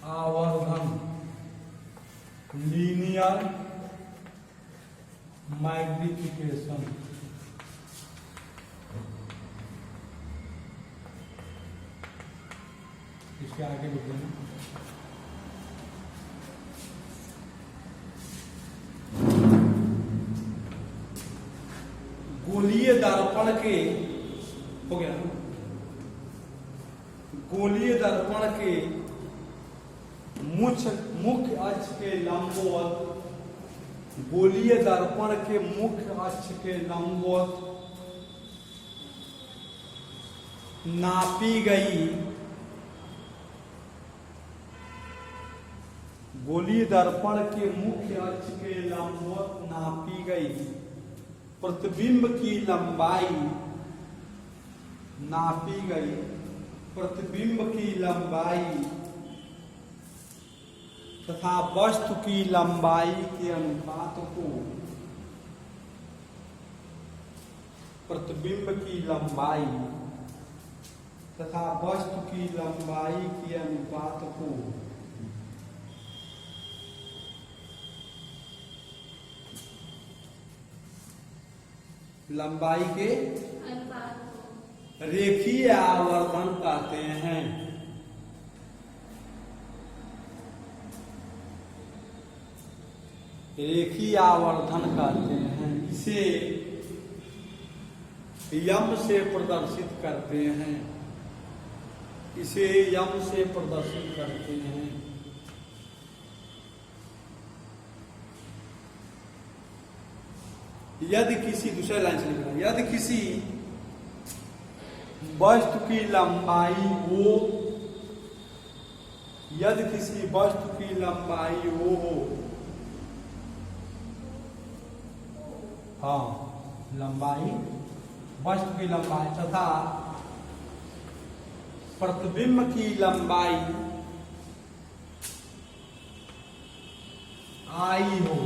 आवर्धन linear magnification. इसके आगे लिख देना गोलीय दर्पण के, हो गया ना, गोलीय दर्पण के मुख्य अक्ष के लंबवत, गोलीय दर्पण के मुख्य अक्ष के लंबवत नापी गई, गोलीय दर्पण के मुख्य अक्ष के लंबवत नापी गई प्रतिबिंब की लंबाई, नापी गई प्रतिबिंब की लंबाई तथा वस्तु की लंबाई के अनुपात को, प्रतिबिंब की लंबाई तथा वस्तु की लंबाई के अनुपात को लंबाई के रेखीय आवर्धन कहते हैं। रेखीय आवर्धन कहते हैं। इसे यम से प्रदर्शित करते हैं, इसे यम से प्रदर्शित करते हैं। यदि किसी, दूसरे लाइन से लिखना, यदि किसी वस्तु की लंबाई ओ, यदि किसी वस्तु की लंबाई ओ हो, हाँ लंबाई, वस्तु की लंबाई तथा प्रतिबिंब की लंबाई आई हो,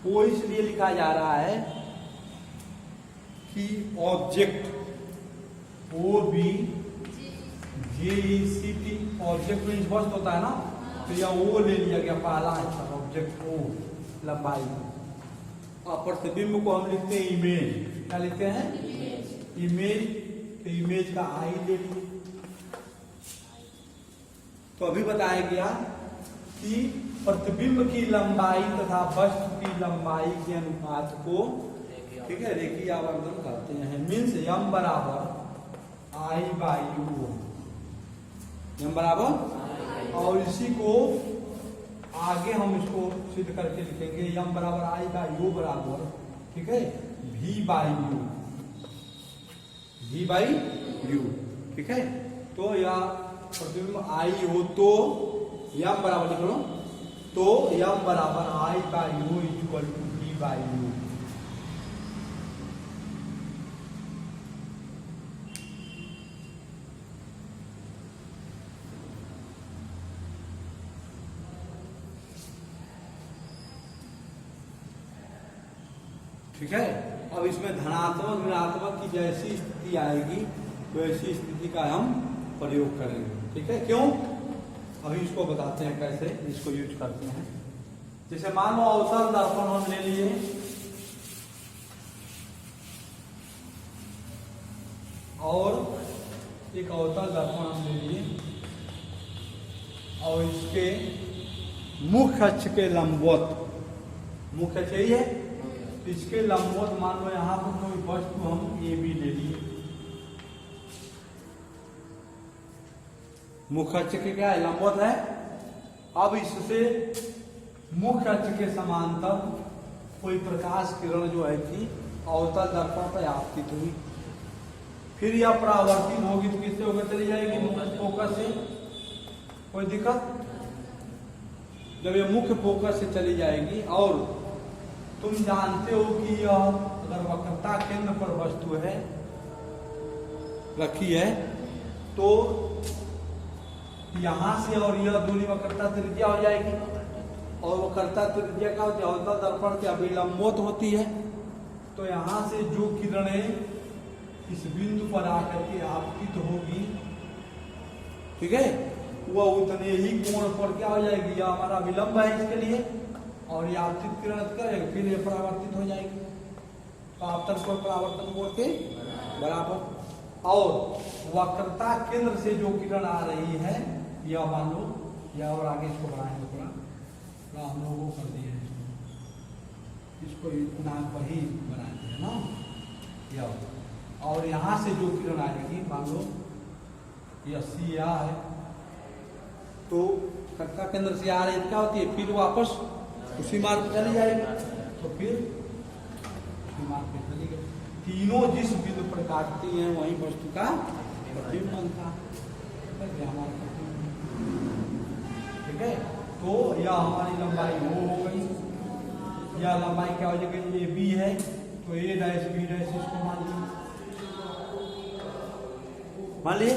वो इसलिए लिखा जा रहा है कि ऑब्जेक्ट ओ बी जे ई सी टी, ऑब्जेक्ट मीन्स वस्तु होता है ना, तो यह ओ ले लिया गया पहला है ऑब्जेक्ट ओ लंबाई। और प्रतिबिंब को हम लिखते हैं इमेज, क्या लिखते हैं इमेज, तो इमेज का आई ले लिए। तो अभी बताया गया कि प्रतिबिंब की लंबाई तथा वस्तु की लंबाई के अनुपात को, ठीक है, रेखीय आवर्धन कहते हैं। मीन्स यम बराबर आई बाई यू, यम बराबर, और इसी को आगे हम इसको सिद्ध करके लिखेंगे, यम बराबर आई बाई यू बराबर, ठीक है, V by U, V by U, ठीक है। तो यह प्रतिबिंब आई हो तो यम बराबर लिख लो, तो यम बराबर I by U equal to V by U. ठीक है। अब इसमें धनात्मक ऋणात्मक की जैसी स्थिति आएगी तो ऐसी स्थिति का हम प्रयोग करेंगे, ठीक है। क्यों, अभी इसको बताते हैं कैसे इसको यूज करते हैं। जैसे मान लो अवतल दर्पण हम ले लिए, और एक अवतल दर्पण हम ले लिए और इसके मुख्य अक्ष के लंबवत, मुख्य अक्ष यही है, इसके लंबवत मान लो यहां पर कोई वस्तु हम ए बी ले लिए, मुख्य अक्ष के क्या है लंबवत है। अब इससे मुख्य अक्ष के समांतर कोई प्रकाश किरण जो है कि अवतल दर्पण पर आपतित हुई, फिर यह परावर्तित होगी तो किससे होकर चली जाएगी, मुख्य फोकस से। कोई दिक्कत, जब ये मुख्य फोकस से चली जाएगी, और तुम जानते हो कि यह अगर वक्रता केंद्र पर वस्तु है रखी है तो यहां से और यह दूरी वक्रता त्रिज्या हो जाएगी, और वक्रता त्रिज्या का अवतल दर्पण के अभिलंबवत होती है। तो यहां से जो किरणें इस बिंदु पर आकर के आपतित होगी, ठीक है, वह उतने ही कोण पर क्या हो जाएगी, यह हमारा विलंब है इसके लिए, और ये आपतित किरण करेगा, फिर ये परावर्तित हो जाएगी। तो आपतन कोण परावर्तन कोण के बराबर। और वक्रता केंद्र से जो किरण आ रही है, यह मान लो, या और आगे इसको बढ़ाएंगे थोड़ा, हम लोग वो कर दिए इसको इतना पर ही बनाते हैं ना, यह। और यहाँ से जो किरण आएगी, मान लो यह सी है, तो वक्रता केंद्र से आ रही है, क्या होती है, फिर वापस उसी मार्ग पर चली जाएगी, तो फिर उसी मार्ग पर चली गई। तीनों जिस बिंदु पर काटती हैं वही वस्तु का प्रतिबिंब बनता है। ठीक है, तो यह हमारी लंबाई वो हो गई, यह लंबाई क्या हो जाएगी, ए बी है, तो ए डैश बी डैश इसको मान लिए,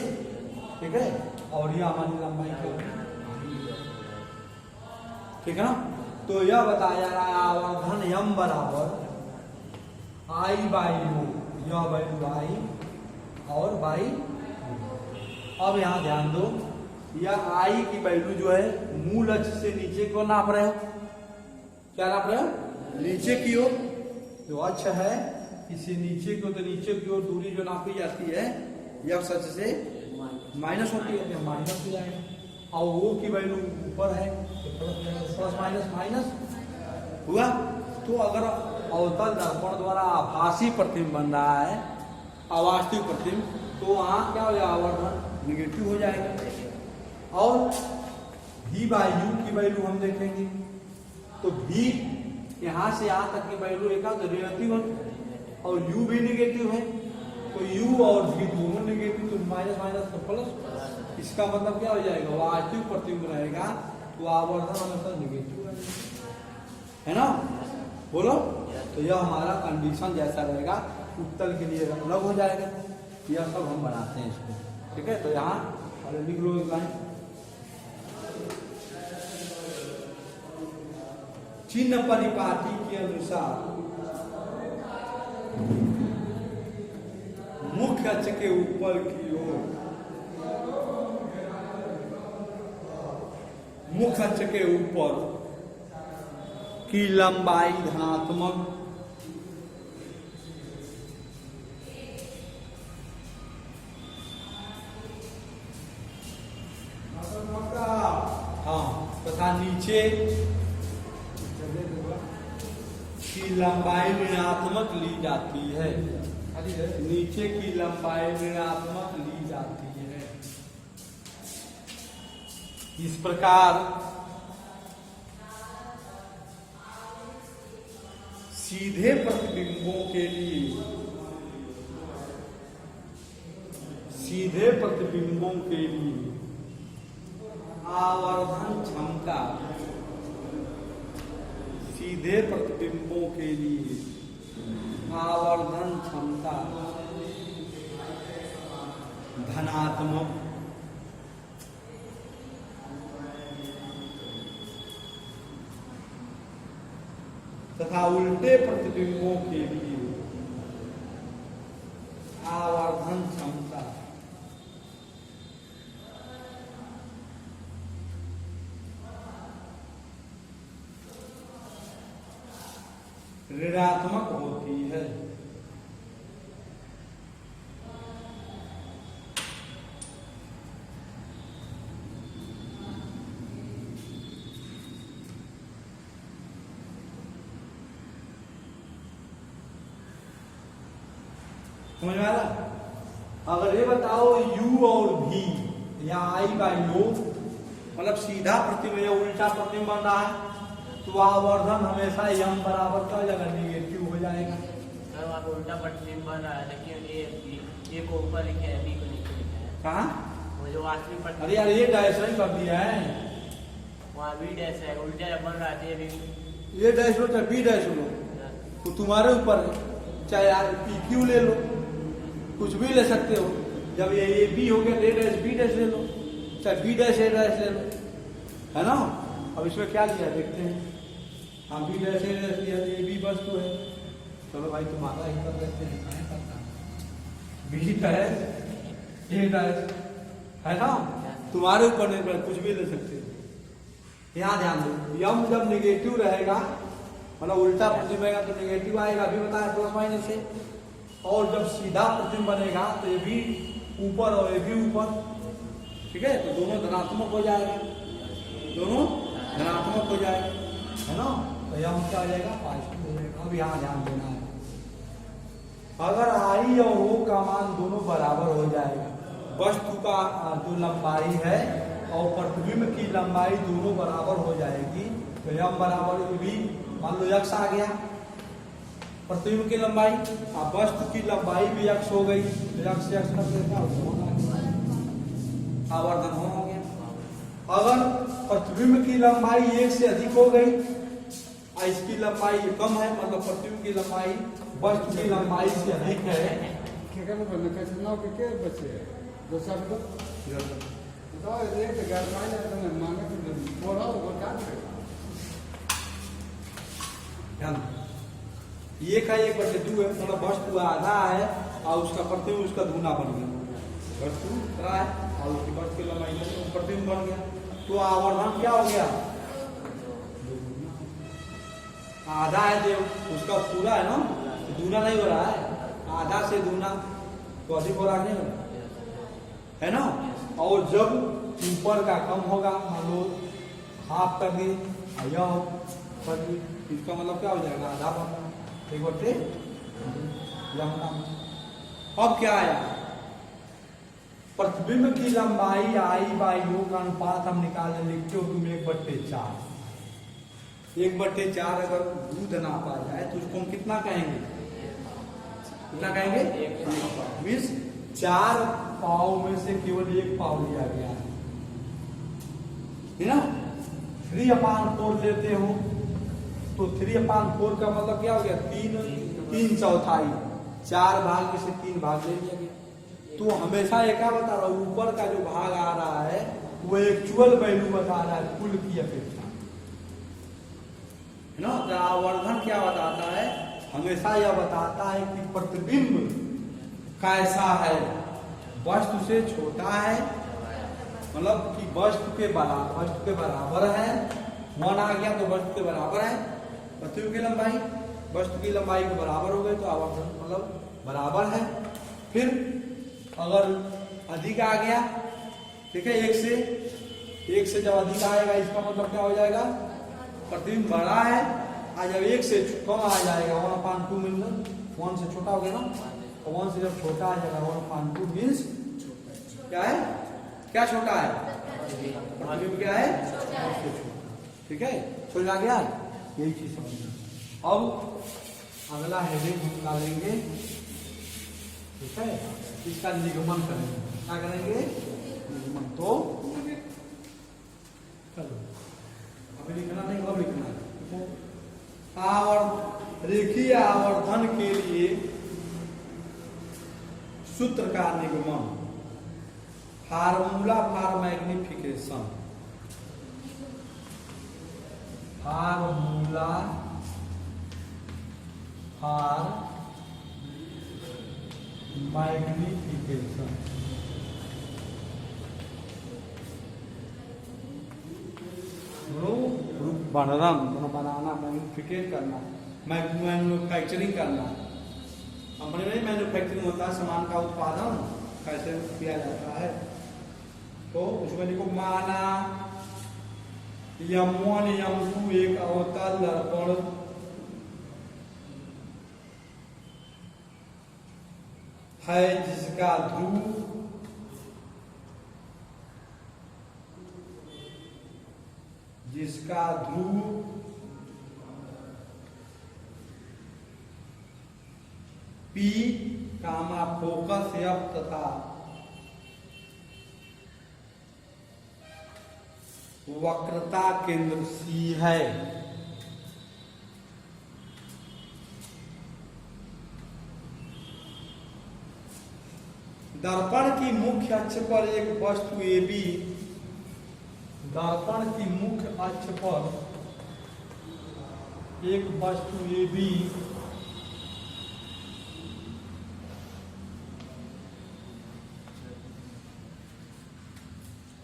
ठीक है। और यह हमारी लंबाई क्या होगी, ठीक है ना। तो यह बताया जा रहा है आवर्धन यम बराबर आई बाई यू, यह वैल्यू आई और बाई। अब यहाँ ध्यान दो, यह आई की वैल्यू जो है मूल अक्ष से नीचे को नाप रहे हो, क्या नाप रहे हो, नीचे की ओर जो अक्ष है, इसे नीचे की ओर, तो नीचे की ओर दूरी जो नापी जाती है यह अक्ष से माइनस होती है, तो माइनस हो जाएगा। और वो की वैल्यू ऊपर है, तो प्लस माइनस माइनस हुआ। तो अगर अवतल दर्पण द्वारा आभासी प्रतिबिंब बन रहा है, अवास्तविक प्रतिबिंब, तो वहाँ क्या हो जाएगा, आवर्धन निगेटिव हो जाएगा। और v बाई यू की वैल्यू हम देखेंगे, तो v यहाँ से यहाँ तक की वैल्यू एक रिलेटिव है, और u भी निगेटिव है, तो u और v दोनों निगेटिव, तो माइनस माइनस तो प्लस। इसका मतलब क्या हो जाएगा, वास्तविक प्रतिबिंब रहेगा, तो आवर्धन हमेशा निगेटिव है ना, बोलो। तो यह हमारा कंडीशन जैसा रहेगा, उत्तल के लिए अलग हो जाएगा। यह सब हम बनाते हैं इसको, ठीक है। तो यहाँ लिख लो एक लाइन, चिन्ह परिपाटी के अनुसार मुख्य अक्ष के ऊपर की ओर, मुख्य अक्ष के ऊपर की लंबाई धनात्मक तथा नीचे की लंबाई ऋणात्मक ली जाती है, नीचे की लंबाई ऋणात्मक ली जाती है। इस प्रकार सीधे प्रतिबिंबों के लिए, सीधे प्रतिबिंबों के लिए आवर्धन क्षमता, सीधे प्रतिबिंबों के लिए आवर्धन क्षमता धनात्मक तथा उल्टे प्रतिबिंबों के लिए आवर्धन क्षमता ऋणात्मक होती है। समझ में आ रहा? अगर ये बताओ u और v या i बाई नो, मतलब सीधा प्रतिबिंब या उल्टा प्रतिबिंब बन रहा है, तो आवर्धन हमेशा यम बराबर का जगह निगेटिव हो जाएगा। सर वहाँ पे उल्टा प्रतिबिंब बन रहा है, लेकिन ये को ऊपर लिखे है, बी को नीचे लिखा है। कहाँ? वो जो वास्तविक प्रतिबिंब, अरे यार ये डैश नहीं कर दिया है, वहाँ बी डैश है, उल्टा जब बन रहा है ये डैश लो चाहे बी डैश लो, तो तुम्हारे ऊपर है। चाहे यार पी क्यू ले लो, कुछ भी ले सकते हो। जब ये बी हो गया तो ए डैश बी डैश ले लो, चाहे बी डैश ए डैश ले लो, है ना। अब इसमें क्या लिया देखते हैं। हाँ बी डैश ए डैश लिया, ये बी वस्तु है। चलो भाई तुम्हारा ही कर लेते हैं, बी डैश ए डैश, है ना। तुम्हारे ऊपर निर्भर, कुछ भी ले सकते हो। यहाँ ध्यान दो, यम जब निगेटिव रहेगा मतलब उल्टा प्रतिबिंब रहेगा तो निगेटिव आएगा, अभी बताया प्लस माइनस से। और जब सीधा प्रतिबिंब बनेगा तो ये भी ऊपर और ये भी ऊपर, ठीक है, तो दोनों धनात्मक हो जाएगा, दोनों धनात्मक हो जाएगा, है ना। तो यम क्या हो जाएगा, पॉजिटिव हो जाएगा। अब यहाँ ध्यान देना है, अगर आई और ओ का मान दोनों बराबर हो जाएगा, वस्तु का जो लंबाई है और प्रतिबिंब की लंबाई दोनों बराबर हो जाएगी, तो यम बराबर भी, मान लो यक्स आ गया प्रतिबिंब की लंबाई, अब वस्तु की लंबाई भी यक्स हो गई, तो यक्स यक्स कर देगा, आवर्धन हो गया। अगर प्रतिबिंब की लंबाई एक से अधिक हो गई और इसकी लंबाई कम है, मतलब प्रतिबिंब की लंबाई वस्तु की लंबाई से अधिक है, एक है 1/2 है, मतलब वस्तु आधा है और उसका प्रतिबिंब उसका दूना बन गया, वस्तु इतना है और उसकी वस्तु की लंबाई प्रतिबिंब बन गया, तो आवर्धन क्या हो गया, आधा है जो उसका पूरा है ना, तो दूना नहीं हो रहा है, आधा से दूना तो अधिक हो रहा नहीं है ना। और जब ऊपर का कम होगा, मान लो हाफ कर दिए, इसका मतलब क्या हो जाएगा, आधा बन, एक बटे। अब क्या आया, प्रतिबिंब की लंबाई आई बाई यू का अनुपात हम निकालने लिखते हो तुम 1/4, 1/4 अगर दूध ना पा जाए तो उसको हम कितना कहेंगे, कितना कहेंगे, मीन्स 4 पाव में से केवल 1 पाव लिया गया है ना। 3/4 लेते हो तो 3/4 का मतलब क्या हो गया, 3/4, 4 भाग में से 3 भाग ले लिया गया। तो हमेशा ये क्या बता रहा हूं, ऊपर का जो भाग आ रहा है वो एक्चुअल वैल्यू बता रहा है कुल की अपेक्षा, है ना। तो आवर्धन क्या बताता है, हमेशा यह बताता है कि प्रतिबिंब कैसा है, वस्तु से छोटा है, मतलब कि वस्तु के बराबर है, 1 आ गया तो वस्तु के बराबर है, प्रतिबिंब की लंबाई वस्तु की लंबाई के बराबर हो गई तो आवर्धन मतलब बराबर है। फिर अगर अधिक आ गया, ठीक है, 1 से जब अधिक आएगा इसका मतलब क्या हो जाएगा, प्रतिबिंब बड़ा है, और जब 1 से कम आ जाएगा 1/2 मिनट, 1 से छोटा हो गया ना, तो 1 से जब छोटा आ जाएगा 1/2 मीन्स क्या है, क्या छोटा है, प्रतिबिंब क्या है, ठीक है, समझ आ गया, यही चीज समझना। अब अगला हेडिंग हम डालेंगे, ठीक है, इसका निगमन करेंगे, क्या करेंगे, निगमन। तो चलो अभी लिखना नहीं, अब लिखना है, रेखीय आवर्धन के लिए सूत्र का निगमन, formula for magnification, formula for magnification, बनाना, मैग्निफिकेट करना, मैन्युफैक्चरिंग करना, कंपनी में मैन्युफैक्चरिंग होता है, सामान का उत्पादन कैसे किया जाता है, तो उसमें देखो माना M1 M2 एक अवतल दर्पण है जिसका ध्रुव P, फोकस F तथा वक्रता केंद्र C है। दर्पण की मुख्य अक्ष पर एक वस्तु AB, दर्पण की मुख्य अक्ष पर एक वस्तु AB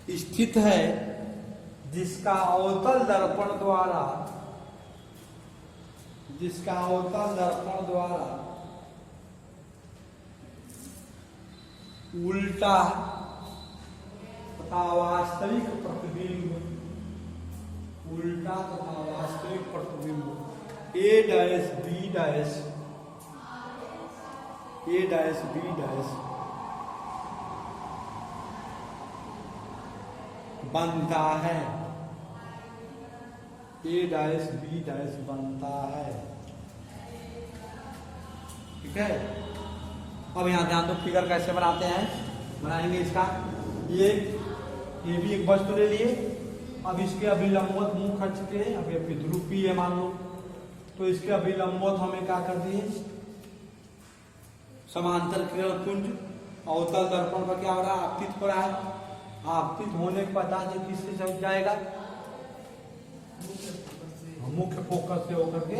स्थित है, जिसका अवतल दर्पण द्वारा उल्टा तथा वास्तविक प्रतिबिंब A डैश B डैश बनता है, A डैश B डैश बनता है। ठीक है, अब यहाँ ध्यान दो, फिगर कैसे बनाते हैं, बनाएंगे इसका। ये भी एक वस्तु ले लिए, अब इसके अभिलंबवत मुंह खर्च के, अब ये विद्रूपी है मान लो, तो इसके अभिलंबवत हमें क्या कर दिए, समांतर किरण पुंज अवतल दर्पण पर क्या हो रहा है, आपतित हो रहा है। आपतित होने के बाद ये किससे चल जाएगा, मुख्य फोकस से होकर के।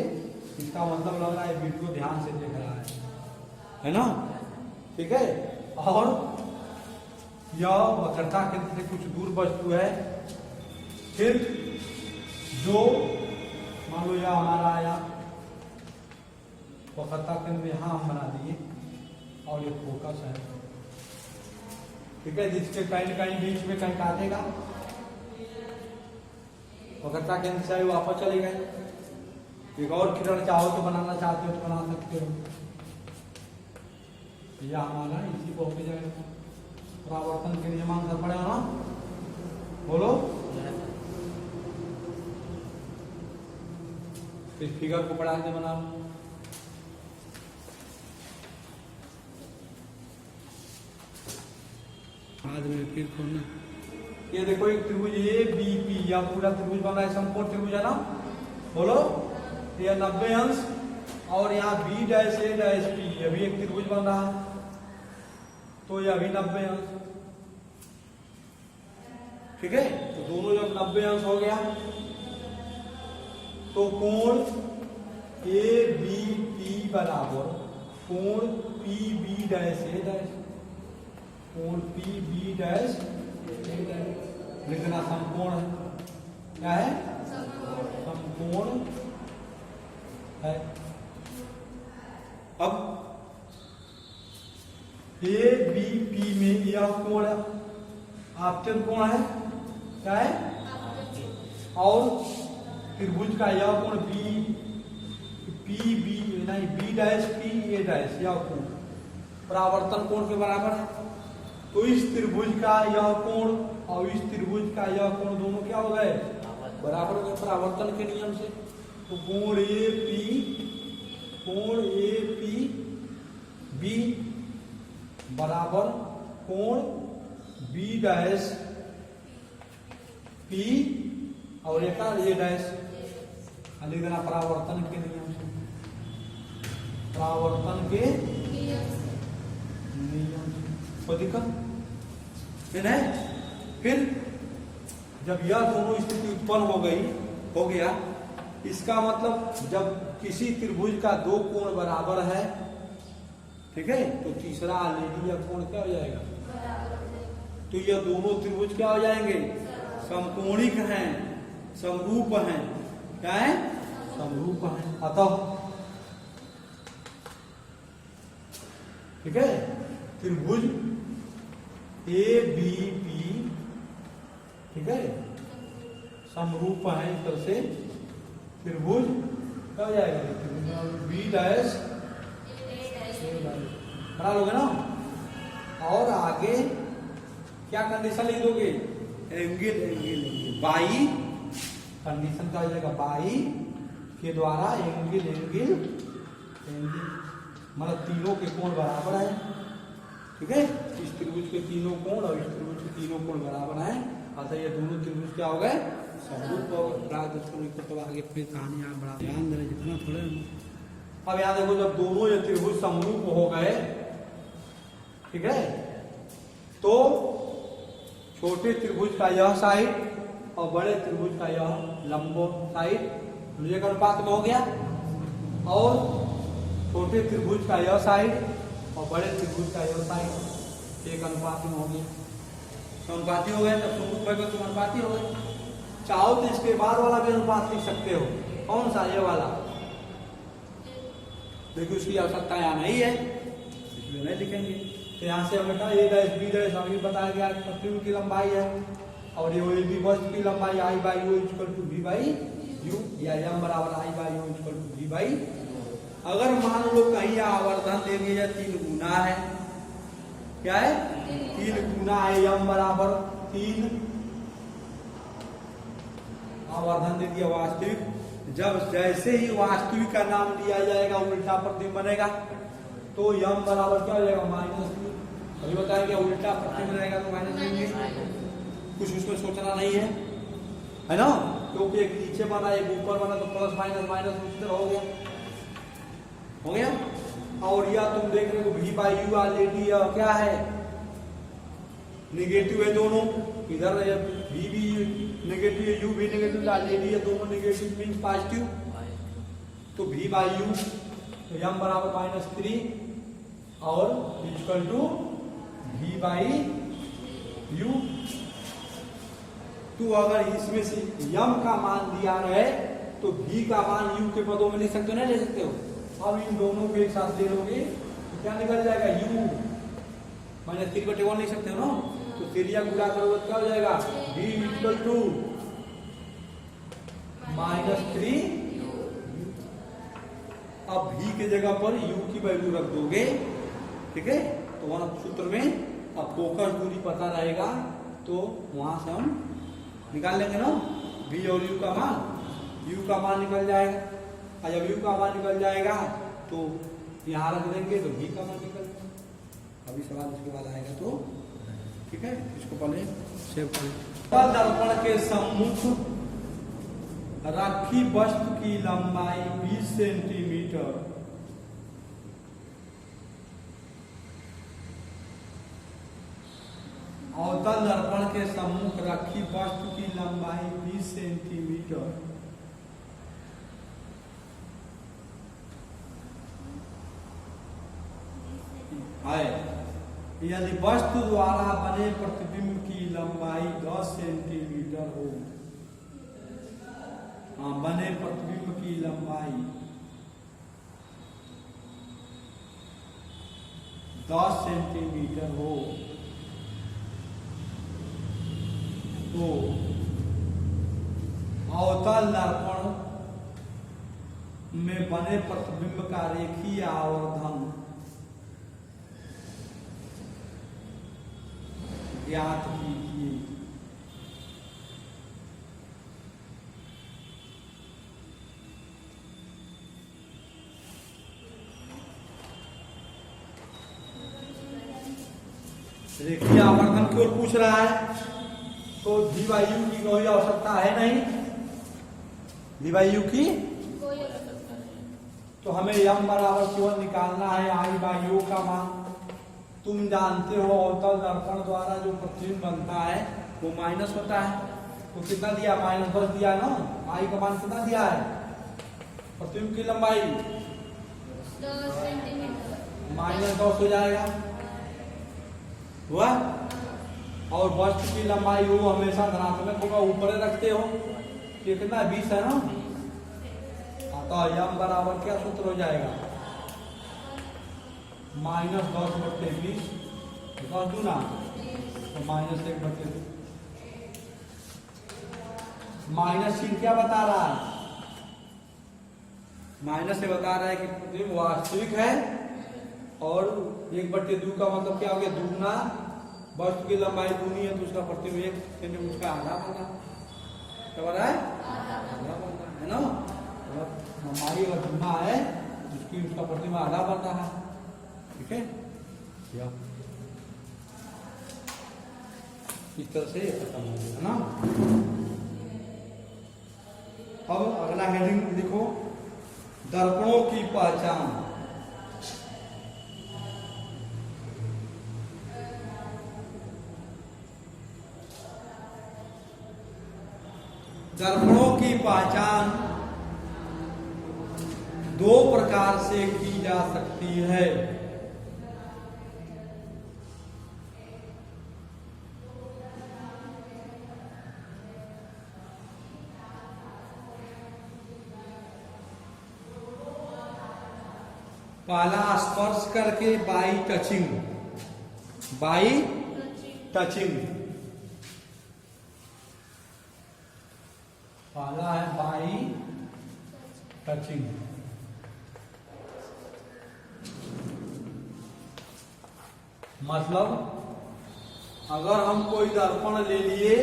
इसका मतलब लग रहा है वीडियो ध्यान से देख रहा है ना, ठीक है। और यह वक्रता केंद्र से कुछ दूर वस्तु है, फिर जो मान लो यह हमारा आया वक्रता केंद्र यहाँ हम बना दिए और ये फोकस है, ठीक है, जिसके कहीं बीच में कहीं काटेगा, वक्रता केंद्र से वापस चले गए। एक और किरण चाहो तो बनाना चाहते हो तो बना सकते हो, यह हमारा इसी को होके जाएगा। परावर्तन के नियमानुसार पड़ेगा ना, बोलो। इस फिगर को बढ़ा के बना लो। आज में फिर खोलना, ये देखो एक त्रिभुज ए बी पी, या पूरा त्रिभुज बना है, समकोण त्रिभुज है ना, बोलो। ये 90 अंश, और यहाँ बी डैश ए डैश पी, ये भी एक त्रिभुज बन रहा है, तो यह भी 90 अंश। ठीक है, तो दोनों जब 90 अंश हो गया तो कोण ए बी पी बराबर कोण पी बी डैश ए डैश, कोण पी बी डैश ए डैश लिखना समकोण है। क्या है, समकोण है। अब ए बी पी में यह कोण आपतन कोण है, क्या है, और त्रिभुज का यह कोण बी पी बी नहीं B dash P A dash, यह कोण परावर्तन कोण के बराबर है। तो इस त्रिभुज का यह कोण और इस त्रिभुज का यह कोण दोनों क्या हो गए, बराबर हो गए परावर्तन के नियम से। तो कोण ए पी बी बराबर कोण बी डैश पी और एक ए डैश, लिख देना परावर्तन के नियम से, परावर्तन के नियम से। कोई दिक्कत है? फिर जब यह दोनों स्थिति उत्पन्न हो गया, इसका मतलब जब किसी त्रिभुज का दो कोण बराबर है, ठीक है, तो तीसरा आलेखी या कोण क्या हो जाएगा, तो यह दोनों त्रिभुज क्या हो जाएंगे, समकोणिक हैं, समरूप हैं। क्या है, समरूप हैं। अतः ठीक है, त्रिभुज ए बी पी, ठीक है, समरूप है, इस तरह से त्रिभुज क्या हो जाएगा, बी डैश बना लोगे ना। और आगे क्या कंडीशन लिख दोगे, एंगल बाई कंडीशन का हो जाएगा, बाई के द्वारा एंगल मतलब तीनों के कोण बराबर है। ठीक है, इस त्रिभुज के तीनों कोण और इस त्रिभुज के तीनों कोण बराबर है, अतः ये दोनों त्रिभुज क्या हो गए, समरूप हो गए। तो आगे फिर कहानी आप बड़ा ध्यान देना, जितना थोड़े। अब याद देखो, जब दोनों ये त्रिभुज समरूप हो गए, ठीक है, तो छोटे त्रिभुज का यह साइड और बड़े त्रिभुज का यह लंब साइड एक अनुपात में हो गया, और छोटे त्रिभुज का यह साइड और बड़े त्रिभुज का यह साइड एक अनुपात में हो गया। समानुपाती हो गए, तब समरूप है तो समानुपाती हो गए। चाहो तो इसके बाद वाला भी अनुपात लिख सकते हो। कौन सा? ये वाला। देखिए उसकी आवश्यकता यहाँ नहीं है, इसलिए नहीं लिखेंगे। तो यहाँ से बेटा ए डैश बी डैश अभी बताया गया प्रतिबिंब की लंबाई है, और ये भी वस्तु की लंबाई I by U equal to V by U, या एम बराबर I by U equal to V by. अगर मान लो कहीं आवर्धन देंगे या 3 गुना है, क्या है? 3 गुना है, एम बराबर 3 आवर्धन दे दिया वास्तविक। जब जैसे ही वास्तविक का नाम लिया जाएगा उल्टा प्रतिबिंब बनेगा, तो यम बराबर क्या हो जाएगा? -3। अभी बताया क्या उल्टा प्रतिबिंब रहेगा तो माइनस लेंगे, कुछ उसमें सोचना नहीं है ना, क्योंकि एक नीचे बना एक ऊपर बना तो प्लस माइनस माइनस उसी तरह हो गया। और या तुम देख रहे हो वी बाई यू ऑलरेडी क्या है? निगेटिव है दोनों, इधर वी भी नेगेटिव है, यू भी नेगेटिव, ऑलरेडी है दोनों नेगेटिव मींस पॉजिटिव, तो वी बाई यू, तो यम बराबर -3 और equal to V by U. तो अगर इसमें से यम का मान दिया रहे तो v का मान u के पदों में लिख सकते हो, नहीं ले सकते हो। अब इन दोनों को एक साथ ले लोगे तो क्या निकल जाएगा? u -3/1 लिख सकते हो ना, तो त्रिज्या गुणा करोगे क्या हो जाएगा? v equal to -3। अब v की जगह पर u की वैल्यू रख दोगे, ठीक है, तो वहां सूत्र में अब फोकस दूरी पता रहेगा, तो वहां से हम निकाल लेंगे ना v और u का मान। u का मान निकल जाएगा, और जब u का मान निकल जाएगा तो यहाँ रख देंगे तो v का मान निकल जाएगा। अभी सवाल इसके बाद आएगा तो ठीक है, इसको पहले सेव कर। दर्पण के सम्मुख रखी वस्तु की लंबाई 20 सेंटीमीटर अवतल दर्पण के सम्मुख रखी वस्तु की लंबाई 20 सेंटीमीटर है, यदि वस्तु द्वारा बने प्रतिबिंब की लंबाई 10 सेंटीमीटर हो। हाँ, बने प्रतिबिंब की लंबाई 10 सेंटीमीटर हो तो अवतल दर्पण में बने प्रतिबिंब का रेखीय आवर्धन ज्ञात कीजिए। रेखीय आवर्धन की ओर पूछ रहा है, तो डी बाई यू की कोई आवश्यकता है नहीं, डी बाई यू की कोई आवश्यकता नहीं, तो हमें यम बराबर केवल निकालना है आई बाई यू का मान। तुम जानते हो अवतल दर्पण द्वारा जो प्रतिबिंब बनता है वो माइनस होता है, तो कितना दिया? -10 दिया ना। आई का मान कितना दिया है? प्रतिबिंब की लंबाई 10 सेंटीमीटर -10 हो जाएगा, हुआ। और वस्तु की लंबाई वो हमेशा धनात्मक होगा, ऊपर रखते हो, कितना 20 है ना, तो यम बराबर क्या सूत्र हो जाएगा? -10/20, 10 दूना तो -1/2। माइनस चिन्ह क्या बता रहा है? माइनस से बता रहा है कि प्रतिबिंब वास्तविक है, और 1/2 का मतलब क्या हो गया? दुगना। वस्तु की लंबाई दूनी है तो उसका प्रतिबिंब 1 सेंटीमीटर, उसका आधा बन रहा है। क्या बन रहा है? आधा बन रहा है ना। लंबाई अगर दुगना है उसकी उसका प्रतिबिंब आधा बनता है, ठीक है। इस तरह से खत्म हो गया ना। अब अगला हेडिंग लिखो, दर्पणों की पहचान। दर्पणों की पहचान 2 प्रकार से की जा सकती है। पहला स्पर्श करके बाई टचिंग, बाई टचिंग। पहला है बाई टचिंग। मतलब अगर हम कोई दर्पण ले लिए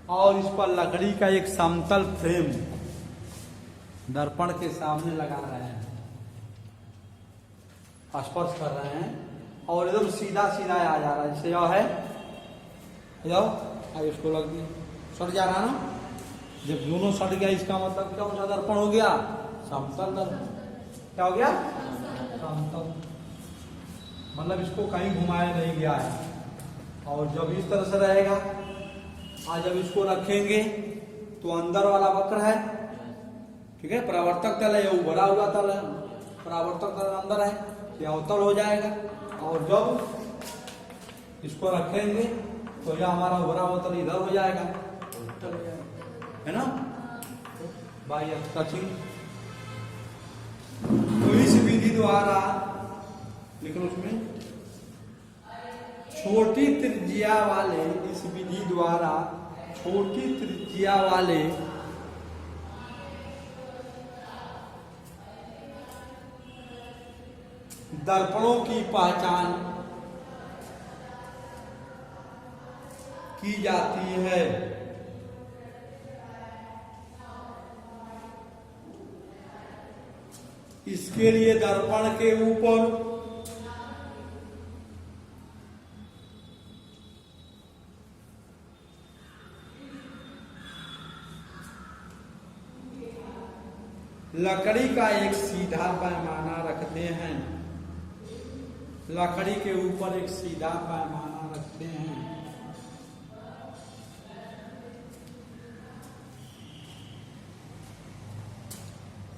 और इस पर लकड़ी का एक समतल फ्रेम दर्पण के सामने लगा रहे हैं, स्पर्श कर रहे हैं और एकदम सीधा सीधा आ जा रहा है, जैसे यह है, जाओ अब इसको लग दिया, सट जा रहा है ना। जब दोनों सट गया इसका मतलब क्या हो, दर्पण हो गया समतल दर्पण। क्या हो गया? समतल। मतलब इसको कहीं घुमाया नहीं गया है। और जब इस तरह से रहेगा, आज जब इसको रखेंगे तो अंदर वाला वक्र है, ठीक है, परावर्तक तल है, उभरा हुआ तल है, परावर्तक तल अंदर है, यह अवतल हो जाएगा। और जब इसको रखेंगे तो यह हमारा उभरा हुआ तल इधर हो जाएगा, है ना, बाई टचिंग। तो इस विधि द्वारा, लेकिन उसमें छोटी त्रिज्या वाले, इस विधि द्वारा छोटी त्रिज्या वाले दर्पणों की पहचान की जाती है। इसके लिए दर्पण के ऊपर लकड़ी का एक सीधा पैमाना रखते हैं, लकड़ी के ऊपर एक सीधा पैमाना रखते हैं।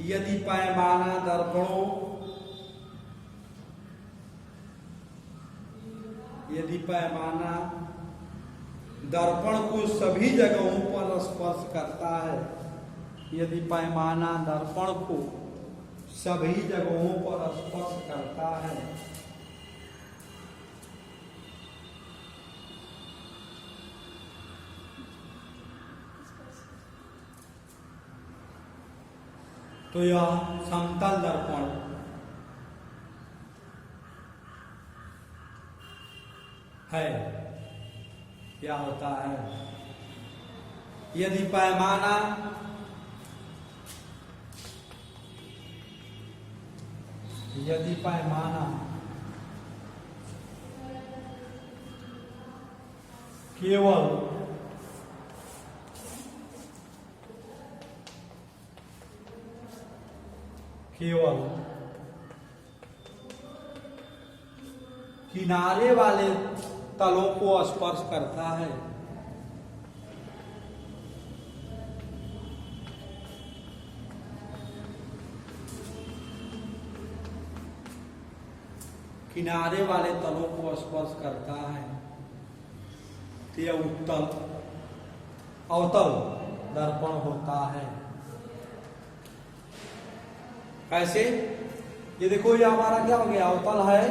यदि पैमाना दर्पणों, यदि पैमाना दर्पण को सभी जगहों पर स्पर्श करता है, यदि पैमाना दर्पण को सभी जगहों पर स्पर्श करता है, तो यह समतल दर्पण है। क्या होता है? यदि पैमाना केवल किनारे वाले तलों को स्पर्श करता है, किनारे वाले तलों को स्पर्श करता है, तो यह उत्तल अवतल दर्पण होता है। कैसे? ये देखो, ये हमारा क्या हो गया, अवतल है,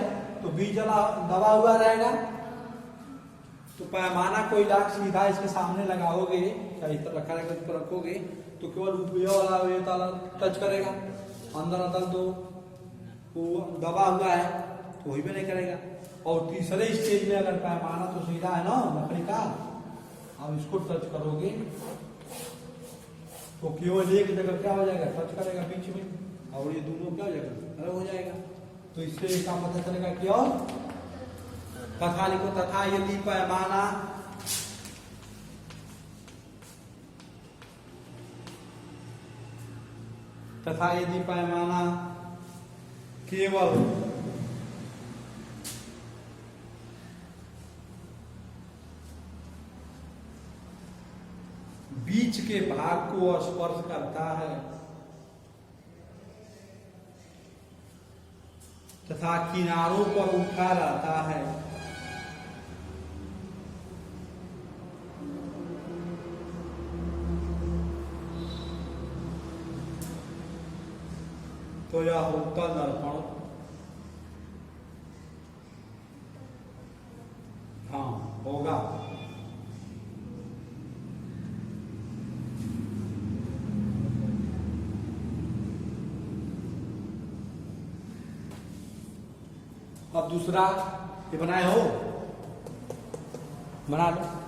तो बीच वाला दबा हुआ रहेगा, तो पैमाना कोई लाख सीधा इसके सामने लगाओगे, क्या इस तरह रखा रहेगा, इस पर रखोगे तो केवल ऊपर वाला ये ताला टच करेगा, अंदर तल तो वो दबा हुआ है तो वही भी नहीं करेगा। और तीसरे स्टेज में अगर पैमाना तो सीधा है ना लकड़ी का, अब इसको टच करोगे तो केवल एक जगह क्या हो जाएगा, टच करेगा बीच में, और ये दोनों क्या हो जाएगा, अलग हो जाएगा। तो इससे इसका पता चलेगा क्यों, तथा लिखो, तथा यदि पैमाना केवल बीच के भाग को स्पर्श करता है तथा किनारों पर उठा रहता है, तो यह होता दर्पण। हाँ होगा। अब दूसरा ये बनाए हो, बना लो।